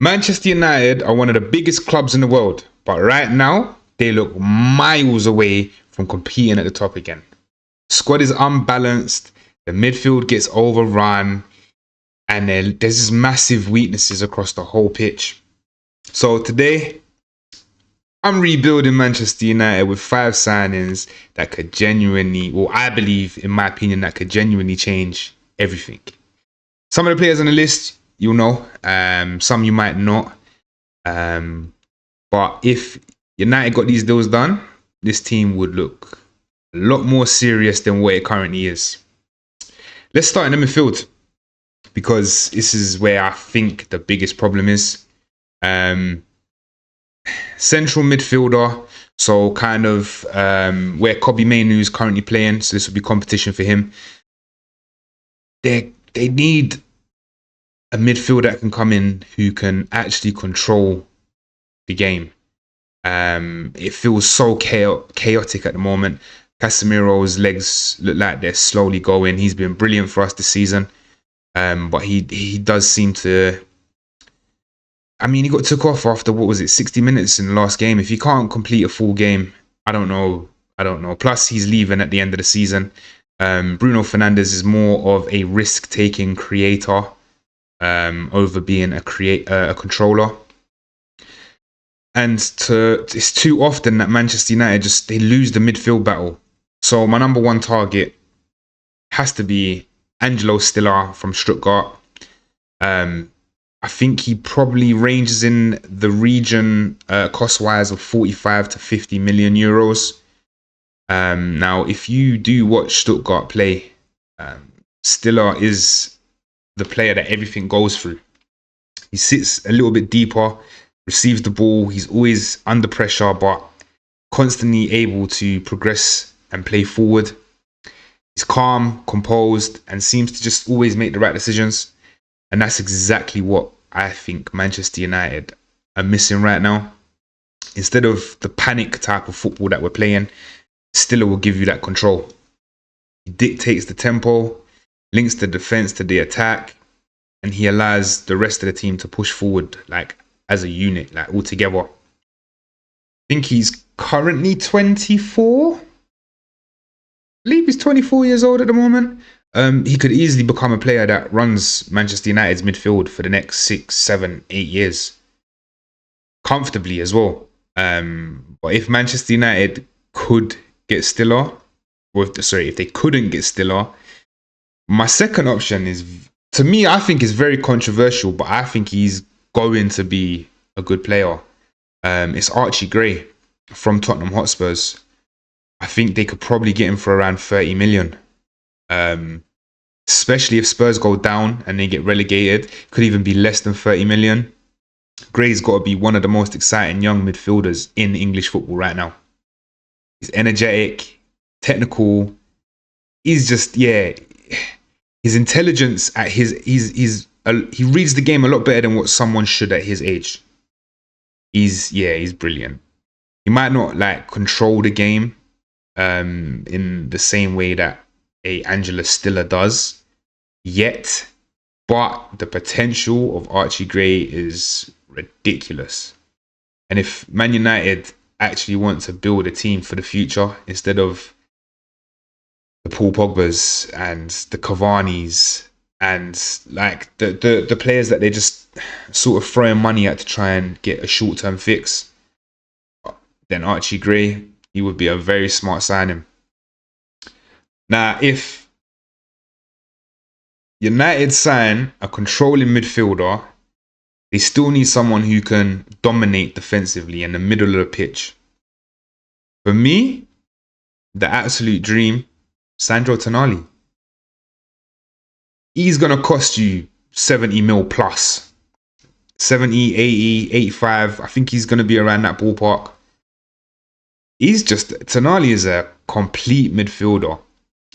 Manchester United are one of the biggest clubs in the world, but right now they look miles away from competing at the top again. Squad is unbalanced, the midfield gets overrun, and there's just massive weaknesses across the whole pitch. So today, I'm rebuilding Manchester United with 5 signings that could genuinely, or I believe, in my opinion, that could genuinely change everything. Some of the players on the list, you'll know. Some you might not. But if United got these deals done, this team would look a lot more serious than what it currently is. Let's start in the midfield, because this is where I think the biggest problem is. Central midfielder, so kind of where Kobbie Mainoo is currently playing, so this will be competition for him. They need a midfielder that can come in who can actually control the game. It feels so chaotic at the moment. Casemiro's legs look like they're slowly going. He's been brilliant for us this season, but he does seem to. I mean, he got took off after, 60 minutes in the last game. If he can't complete a full game, I don't know. Plus, he's leaving at the end of the season. Bruno Fernandes is more of a risk-taking creator over being a controller. And it's too often that Manchester United they lose the midfield battle. So my number one target has to be Angelo Stiller from Stuttgart. I think he probably ranges in the region cost-wise of 45 to 50 million euros. Now, if you do watch Stuttgart play, Stiller is the player that everything goes through. He sits a little bit deeper, receives the ball. He's always under pressure, but constantly able to progress and play forward. He's calm, composed, and seems to just always make the right decisions. And that's exactly what I think Manchester United are missing right now. Instead of the panic type of football that we're playing, Stiller will give you that control. He dictates the tempo, links the defense to the attack, and he allows the rest of the team to push forward like as a unit, like all together. I think he's currently 24. I believe he's 24 years old at the moment. He could easily become a player that runs Manchester United's midfield for the next 6, 7, 8 years. Comfortably as well. But if Manchester United could get Stiller, if they couldn't get Stiller, my second option is, to me, I think is very controversial, but I think he's going to be a good player. It's Archie Gray from Tottenham Hotspurs. I think they could probably get him for around 30 million. Especially if Spurs go down and they get relegated, could even be less than 30 million. Gray's got to be one of the most exciting young midfielders in English football right now. He's energetic, technical. He's just, his intelligence at he reads the game a lot better than what someone should at his age. He's brilliant. He might not control the game in the same way that a Angelo Stiller does yet, but the potential of Archie Gray is ridiculous. And if Man United actually want to build a team for the future instead of the Paul Pogbas and the Cavani's and the players that they just sort of throwing money at to try and get a short-term fix, then Archie Gray, he would be a very smart signing. Now, if United sign a controlling midfielder, they still need someone who can dominate defensively in the middle of the pitch. For me, the absolute dream, Sandro Tonali. He's going to cost you 70 mil plus. 70, 80, 85. I think he's going to be around that ballpark. Tonali is a complete midfielder.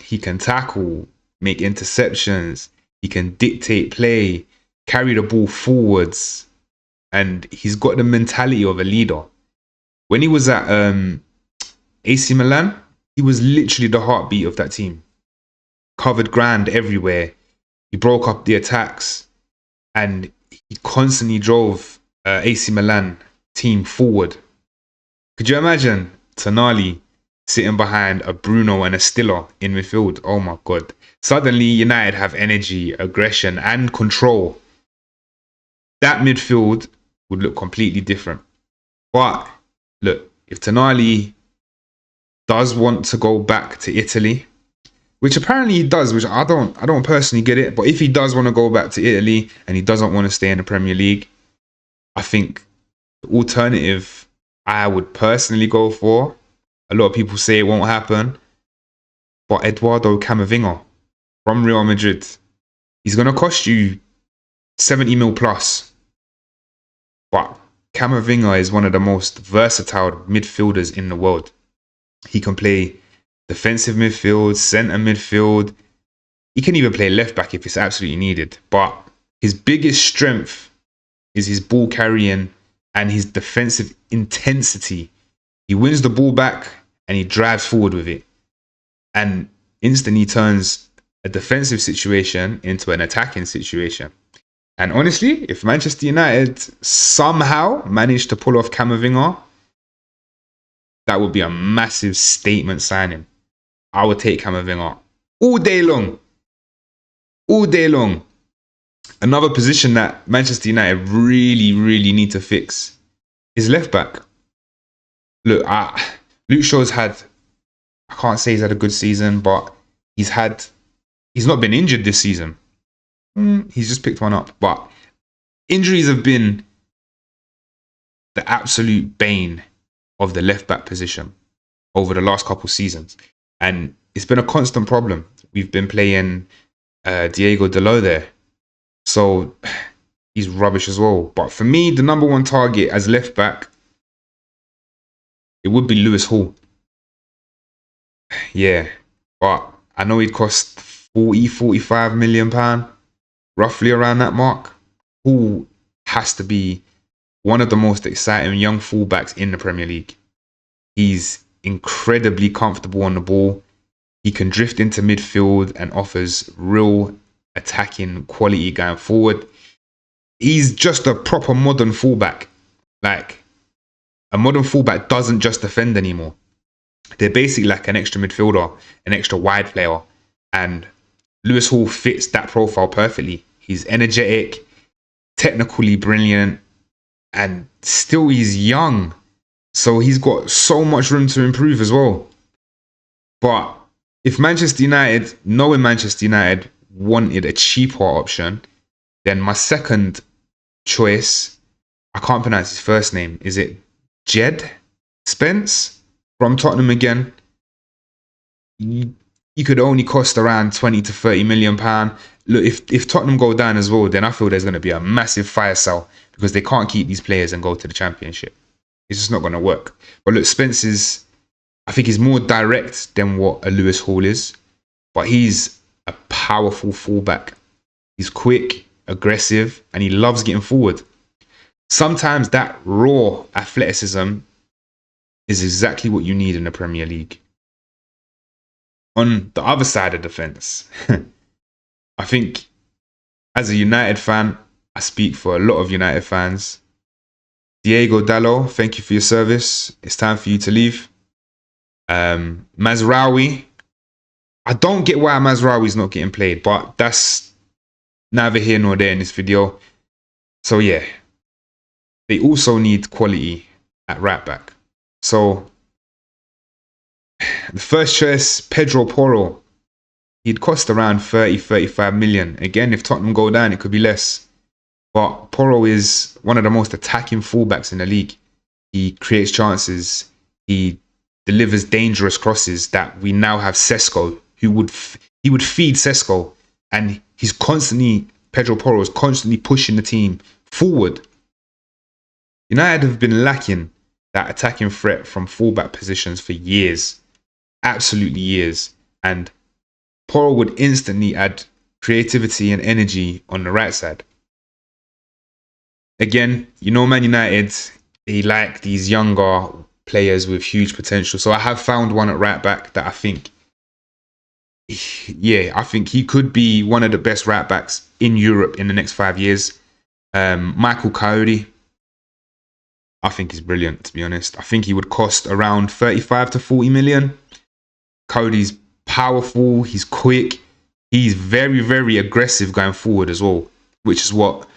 He can tackle, make interceptions, he can dictate play, carry the ball forwards, and he's got the mentality of a leader. When he was at AC Milan, he was literally the heartbeat of that team. Covered ground everywhere. He broke up the attacks, and he constantly drove AC Milan team forward. Could you imagine Tonali sitting behind a Bruno and a Stiller in midfield? Oh my God. Suddenly United have energy, aggression and control. That midfield would look completely different. But look, if Tonali does want to go back to Italy, which apparently he does, which I don't personally get it, but if he does want to go back to Italy and he doesn't want to stay in the Premier League, I think the alternative I would personally go for, a lot of people say it won't happen, but Eduardo Camavinga from Real Madrid, he's going to cost you 70 mil plus. But Camavinga is one of the most versatile midfielders in the world. He can play defensive midfield, centre midfield. He can even play left back if it's absolutely needed. But his biggest strength is his ball carrying and his defensive intensity. He wins the ball back and he drives forward with it. And instantly turns a defensive situation into an attacking situation. And honestly, if Manchester United somehow managed to pull off Camavinga, that would be a massive statement signing. I would take Camavinga all day long. All day long. Another position that Manchester United really, really need to fix is left back. Look, Luke Shaw's had, I can't say he's had a good season, but he's not been injured this season. He's just picked one up. But injuries have been the absolute bane of the left back position over the last couple of seasons. And it's been a constant problem. We've been playing Diego Dalot there. So he's rubbish as well. But for me, the number one target as left back, it would be Lewis Hall. Yeah. But I know he'd cost 45 million pounds, roughly around that mark. Hall has to be one of the most exciting young fullbacks in the Premier League. He's incredibly comfortable on the ball. He can drift into midfield and offers real attacking quality going forward. He's just a proper modern fullback. Like, a modern fullback doesn't just defend anymore. They're basically like an extra midfielder, an extra wide player. And Lewis Hall fits that profile perfectly. He's energetic, technically brilliant, and still he's young. So he's got so much room to improve as well. But if Manchester United, knowing Manchester United wanted a cheaper option, then my second choice, I can't pronounce his first name. Is it Jed Spence from Tottenham again? He could only cost around 20 to 30 million pound. Look, if Tottenham go down as well, then I feel there's going to be a massive fire sale because they can't keep these players and go to the Championship. It's just not going to work. But look, Spence is, I think he's more direct than what a Lewis Hall is, but he's a powerful fullback. He's quick, aggressive, and he loves getting forward. Sometimes that raw athleticism is exactly what you need in the Premier League. On the other side of the fence, I think as a United fan, I speak for a lot of United fans. Diego Dalot, thank you for your service. It's time for you to leave. Mazraoui, I don't get why Mazraoui's not getting played, but that's neither here nor there in this video. So yeah, they also need quality at right back. So the first choice, Pedro Porro. He'd cost around 35 million. Again, if Tottenham go down, it could be less. But Porro is one of the most attacking fullbacks in the league. He creates chances. He delivers dangerous crosses that we now have Sesko, who would feed Sesko. And Pedro Porro is constantly pushing the team forward. United have been lacking that attacking threat from fullback positions for years. Absolutely years. And Porro would instantly add creativity and energy on the right side. Again, you know, Man United, they like these younger players with huge potential. So I have found one at right back that I think he could be one of the best right backs in Europe in the next 5 years. Michael Coyote, I think he's brilliant, to be honest. I think he would cost around 35 to 40 million. Cody's powerful, he's quick, he's very, very aggressive going forward as well, which is what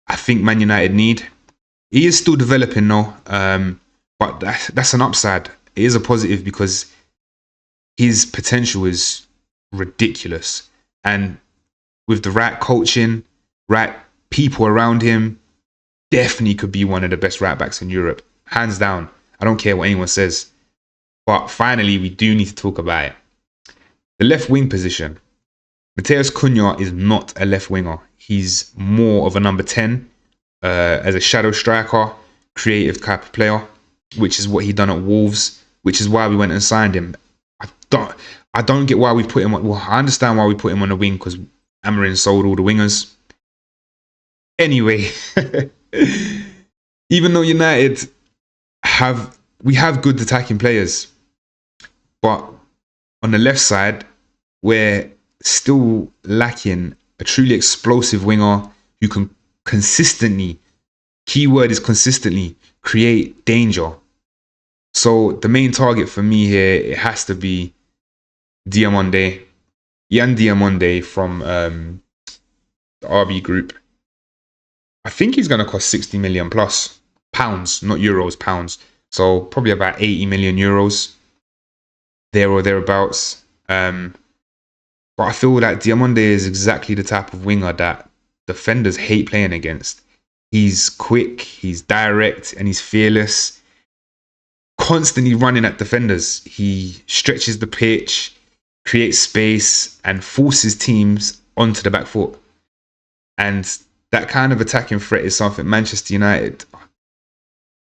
I think Man United need. He is still developing though, but that's an upside. It is a positive because his potential is ridiculous. And with the right coaching, right people around him, definitely could be one of the best right backs in Europe. Hands down. I don't care what anyone says. But finally, we do need to talk about it. The left wing position. Matheus Cunha is not a left winger. He's more of a number 10 as a shadow striker, creative type of player, which is what he done at Wolves, which is why we went and signed him. I don't get why we put him on. Well, I understand why we put him on the wing because Amarin sold all the wingers. Anyway, even though United have good attacking players, but on the left side, we're still lacking a truly explosive winger who can consistently, keyword is consistently, create danger. So the main target for me here, it has to be Yan Diamonde from the RB group. I think he's going to cost 60 million plus pounds, not euros, pounds. So probably about 80 million euros, there or thereabouts. But I feel like Diamonde is exactly the type of winger that defenders hate playing against. He's quick, he's direct, and he's fearless. Constantly running at defenders. He stretches the pitch, creates space, and forces teams onto the back foot. And that kind of attacking threat is something Manchester United are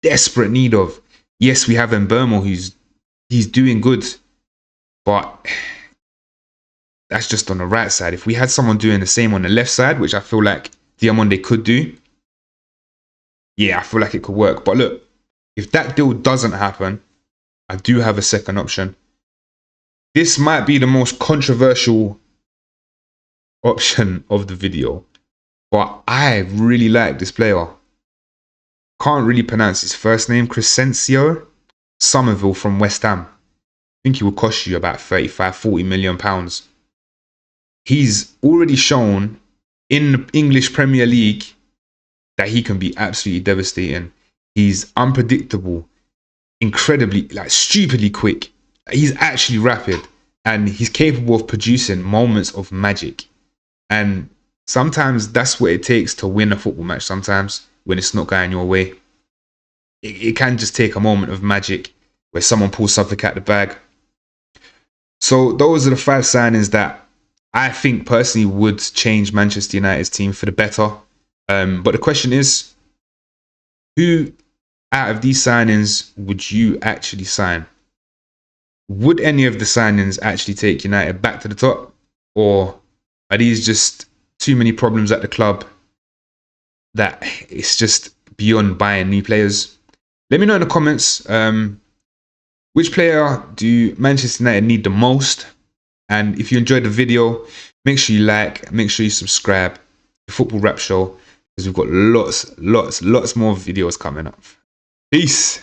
desperate need of. Yes, we have Mbeumo, he's doing good, but that's just on the right side. If we had someone doing the same on the left side, which I feel like Diamonde could do, yeah, I feel like it could work. But look, if that deal doesn't happen, I do have a second option. This might be the most controversial option of the video, but I really like this player. Can't really pronounce his first name. Crescencio Somerville from West Ham. I think he will cost you about 35-40 million pounds. He's already shown in the English Premier League that he can be absolutely devastating. He's unpredictable, incredibly, stupidly quick. He's actually rapid, and he's capable of producing moments of magic. And sometimes that's what it takes to win a football match. Sometimes when it's not going your way, it can just take a moment of magic where someone pulls something out the bag. So those are the 5 signings that I think personally would change Manchester United's team for the better. But the question is, who out of these signings would you actually sign? Would any of the signings actually take United back to the top? Or are these just too many problems at the club that it's just beyond buying new players? Let me know in the comments, which player do Manchester United need the most? And if you enjoyed the video, make sure you like, make sure you subscribe to Football Rap Show, because we've got lots more videos coming up. Peace.